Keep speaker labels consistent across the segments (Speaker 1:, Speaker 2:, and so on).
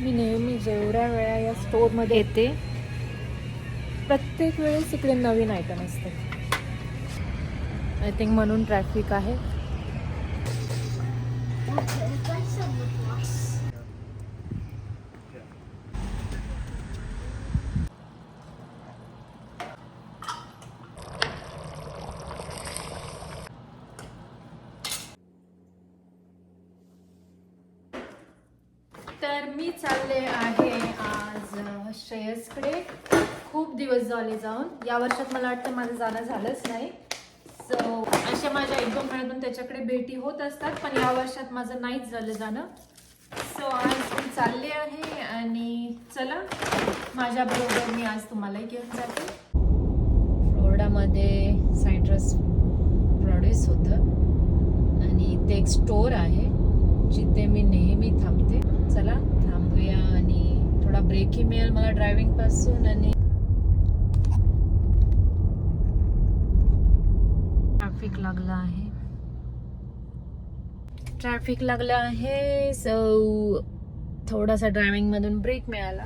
Speaker 1: मी नेहमी जेवढ्या वेळा या स्टोअरमध्ये येते प्रत्येक वेळेस इकडे नवीन आयटम असते. आय थिंक म्हणून ट्रॅफिक आहे. तर मी चालले आहे आज श्रेयसकडे. खूप दिवस झाले जाऊन. या वर्षात मला वाटतं माझं जाणं झालंच नाही. सो अशा माझ्या 1-2 महिन्यातून त्याच्याकडे भेटी होत असतात, पण या वर्षात माझं नाहीच झालं जाणं. सो आज मी चालले आहे आणि चला माझ्याबरोबर मी आज तुम्हालाही घेऊन जाते. फ्लोरिडामध्ये सायट्रस प्रोड्यूस होतं आणि ते एक स्टोअर आहे जिथे मी नेहमी थांबते. चला थांबूया आणि थोडा ब्रेकही मिळेल मला ड्रायव्हिंग पासून. आणि ट्रॅफिक लागला आहे सो थोडासा ड्रायव्हिंग मधून ब्रेक मिळाला.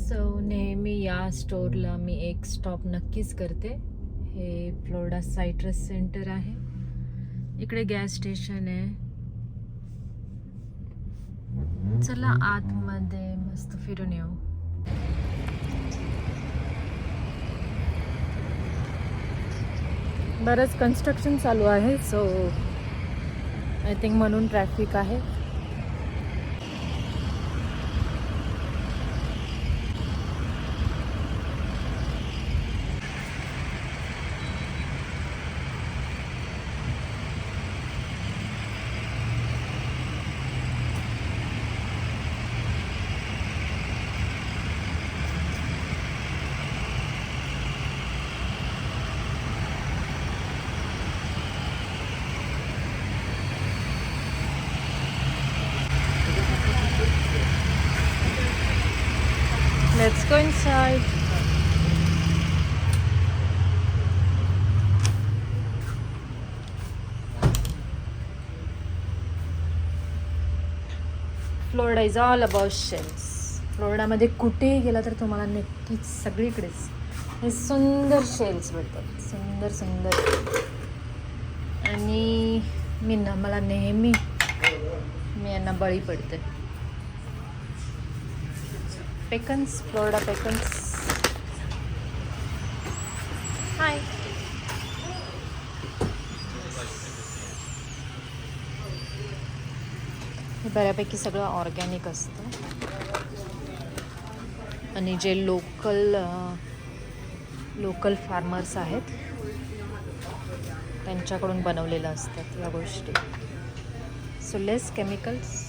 Speaker 1: सो नेहमी या स्टोअरला मी एक स्टॉप नक्कीच करते. हे फ्लोरिडा सायट्रस सेंटर आहे. इकडे गॅस स्टेशन आहे. चला आतमध्ये मस्त फिरून येऊ. बरंच कन्स्ट्रक्शन चालू आहे सो आय थिंक म्हणून ट्रॅफिक आहे. Let's go inside. Florida is all about shells. फ्लोरिडामध्ये कुठेही गेला तर तुम्हाला नक्कीच सगळीकडेच हे सुंदर शेल्स भेटतात. सुंदर सुंदर. आणि मला नेहमी मी यांना बळी पडते. पेकन्स, फ्लोरिडा पेकन्स. हाय. हे बऱ्यापैकी सगळं ऑर्गॅनिक असतं आणि जे लोकल फार्मर्स आहेत त्यांच्याकडून बनवलेलं असतात या गोष्टी. So less chemicals.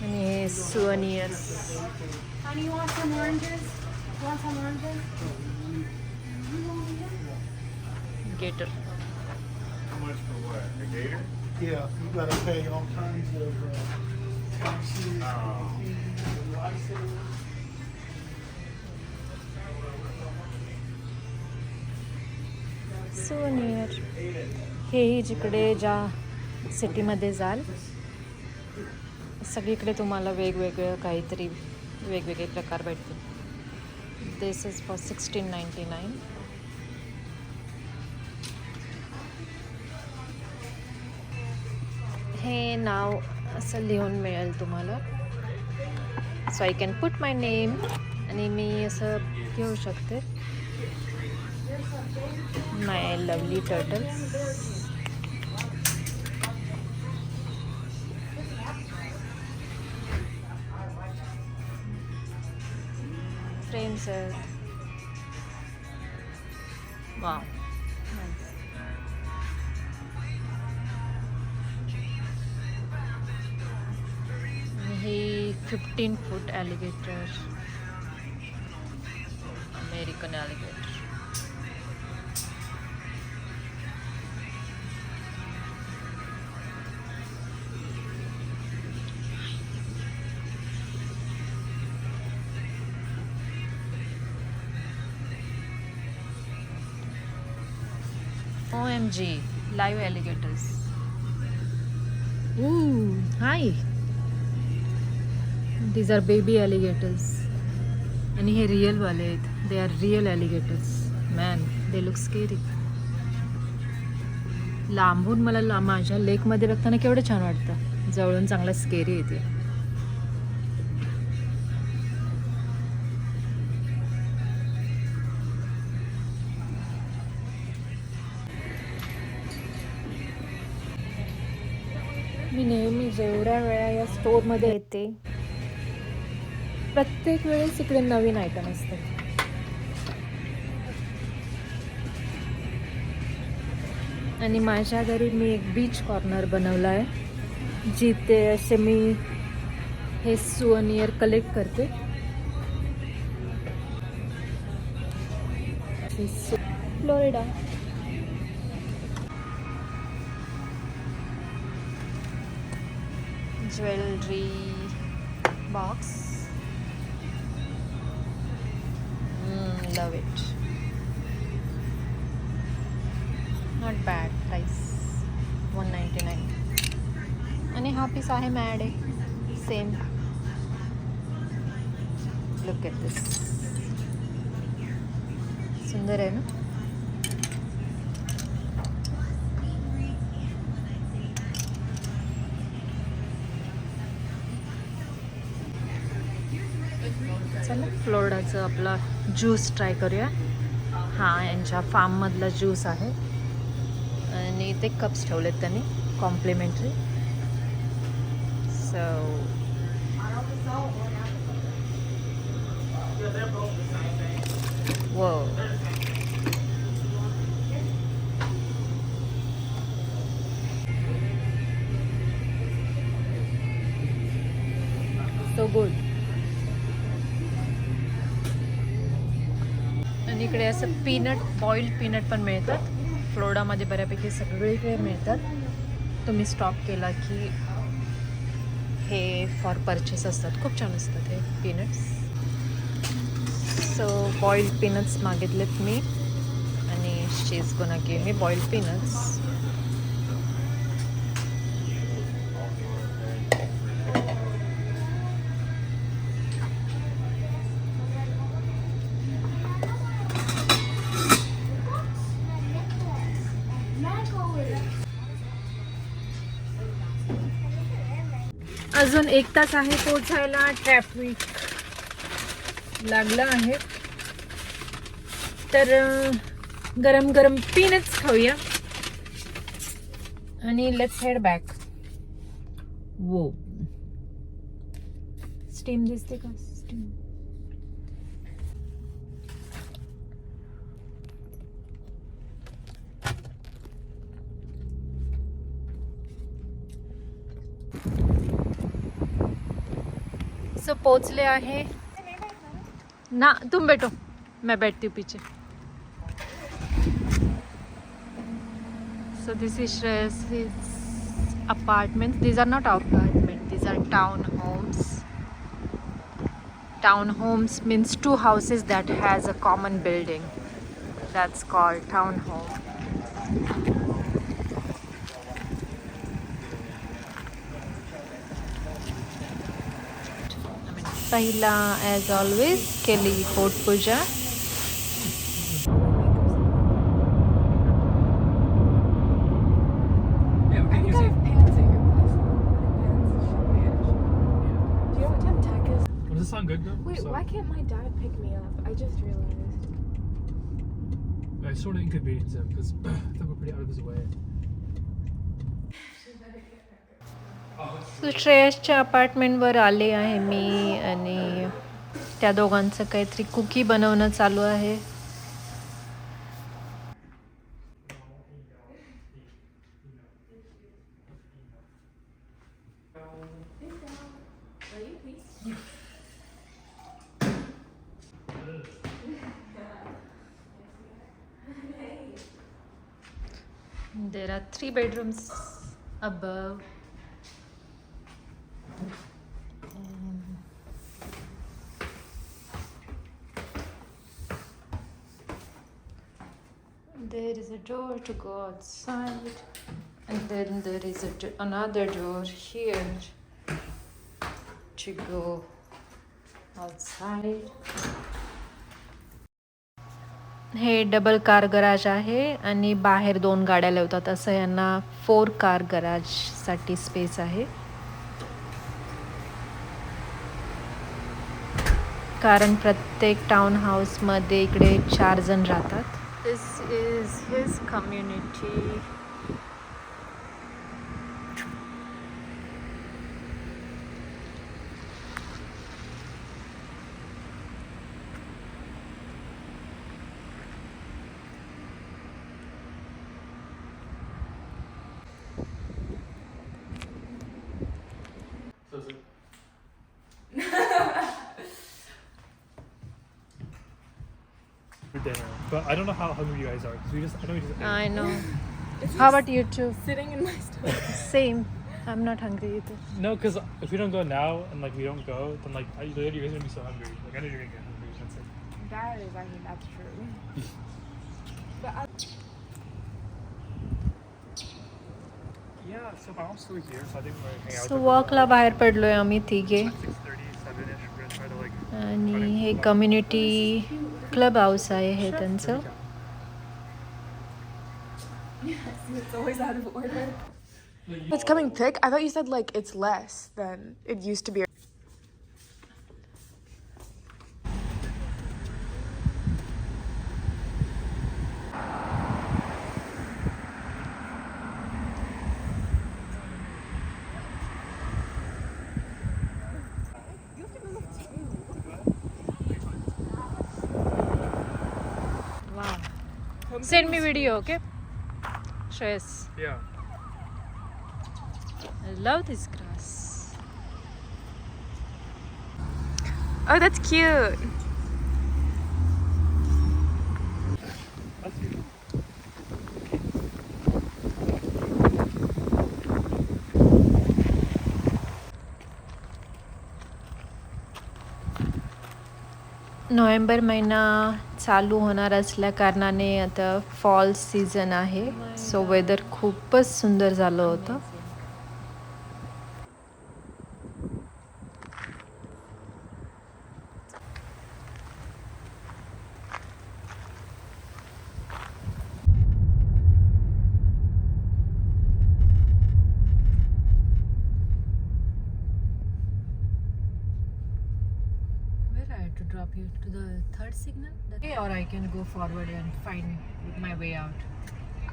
Speaker 1: आणि हे सुव्हेनियर्स. गेटर.
Speaker 2: How much for what? A gator? Yeah, you gotta pay all kinds of taxes, license.
Speaker 1: सुव्हेनियर. हेही जिकडे ज्या सिटीमध्ये जाल सगळीकडे तुम्हाला वेगवेगळं काहीतरी वेगवेगळे प्रकार भेटतील. This is for $16.99. हे नाव असं लिहून मिळेल तुम्हाला. So I can put my name आणि मी असं घेऊ शकते. My lovely turtles. फ्रेम्स आहेत. वाव. हे 15 foot alligator. American alligator. OMG, live alligators. Ooh, hi. These are baby alligators. आणि हे रिअल वाले आहेत. They are real alligators. Man, they look scary. लांबून मला माझ्या लेकमध्ये बघताना केवढं छान वाटतं. जवळून चांगला स्केरी येते. मी नेहमी जेवढ्या वेळा या स्टोअरमध्ये येते प्रत्येक वेळेस इकडे नवीन आयटम असतात. आणि माझ्या घरी मी एक बीच कॉर्नर बनवला आहे जिथे असे मी हे सुवनियर कलेक्ट करते. Florida. Jewellery box. Love it. Not bad price. 199. आणि हा पीस आहे मॅड आहे सेम. Look at this. सुंदर आहे ना. चला फ्लोरिडाचं आपला ज्यूस ट्राय करूया. हा यांच्या फार्ममधला ज्यूस आहे आणि ते कप्स ठेवलेत त्यांनी कॉम्प्लिमेंटरी. सो वो सो गुड. आणि इकडे असं पीनट, बॉइल्ड पीनट पण मिळतात. फ्लोरिडामध्ये बऱ्यापैकी सगळीकडे मिळतात. तुम्ही स्टॉक केला की हे फॉर परचेस असतात. खूप छान असतात हे पीनट्स. सो बॉइल्ड पीनट्स मागितलेत मी आणि she is gonna give me boiled peanuts. अजून 1 तास आहे पोहोचायला. ट्रॅफिक लागलं आहे तर गरम गरम पीनट्स खाऊया आणि लेट्स हेड बॅक. वो स्टीम दिसते का? स्टीम. सो पहुंचले आहे ना. तुम बैठो, मैं बैठती हूँ पीछे. So this is Shreyas's apartments. These are not apartments. These are townhomes. Townhomes means 2 houses that has a common building. That's called townhome. पहिला as always केली पोट पूजा.
Speaker 2: Does this sound good though?
Speaker 3: Wait, why can't my dad pick me up? I just realized.
Speaker 2: I sort of inconvenience him because I think we're pretty out of his way.
Speaker 1: सो श्रेयसच्या अपार्टमेंटवर आले आहे मी आणि त्या दोघांचं काहीतरी cookie बनवणं चालू आहे. There are 3 bedrooms above. There is a door to go outside. And then there is another door here to go outside. हे डबल कार गराज आहे आणि बाहेर 2 गाड्या लावतात असं यांना 4 कार गराजसाठी स्पेस आहे. कारण प्रत्येक टाउन हाऊसमध्ये इकडे 4 जण राहतात. This is his community.
Speaker 4: For dinner, but I don't know how hungry you guys are because we just
Speaker 1: I know. How about you two?
Speaker 3: Sitting in my stomach.
Speaker 1: Same. I'm not hungry either.
Speaker 4: no, because if we don't go now and like we don't go, then like later you guys are gonna be so hungry. Like I know you're gonna get hungry. That's it.
Speaker 3: That is, I mean, that's true. But
Speaker 4: Yeah, so my mom's still here, so I think we're gonna hang out.
Speaker 1: सो वॉकला बाहेर पडलोय आम्ही तिघे
Speaker 4: 6:30, 7ish. We're gonna try to like.
Speaker 1: आणि हे community club house आहे हे त्यांचं.
Speaker 3: it's always out of order. It's coming thick. I thought you said like it's less than it used to be.
Speaker 1: Send me video, okay? Shreyas.
Speaker 4: Yeah.
Speaker 1: I love this grass.
Speaker 3: Oh, that's cute.
Speaker 4: That's cute.
Speaker 1: November महिना चालू होणार असल्या कारणाने आता fall season आहे. So whether खूपच सुंदर झालं होतं. To drop you to the third signal, okay, or I can go forward and find my way out.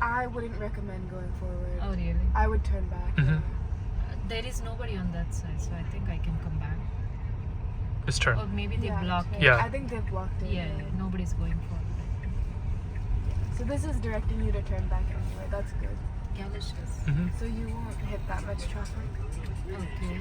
Speaker 3: I wouldn't recommend going forward.
Speaker 1: Oh really?
Speaker 3: I would turn back.
Speaker 1: There is nobody on that side, so I think I can come back.
Speaker 4: Just turn.
Speaker 1: Or maybe they blocked it.
Speaker 4: Yeah.
Speaker 3: I think they've blocked it.
Speaker 1: Yeah, nobody's going forward.
Speaker 3: So this is directing you to turn back anyway. That's good.
Speaker 1: Delicious.
Speaker 3: So you won't hit that much traffic.
Speaker 1: Okay.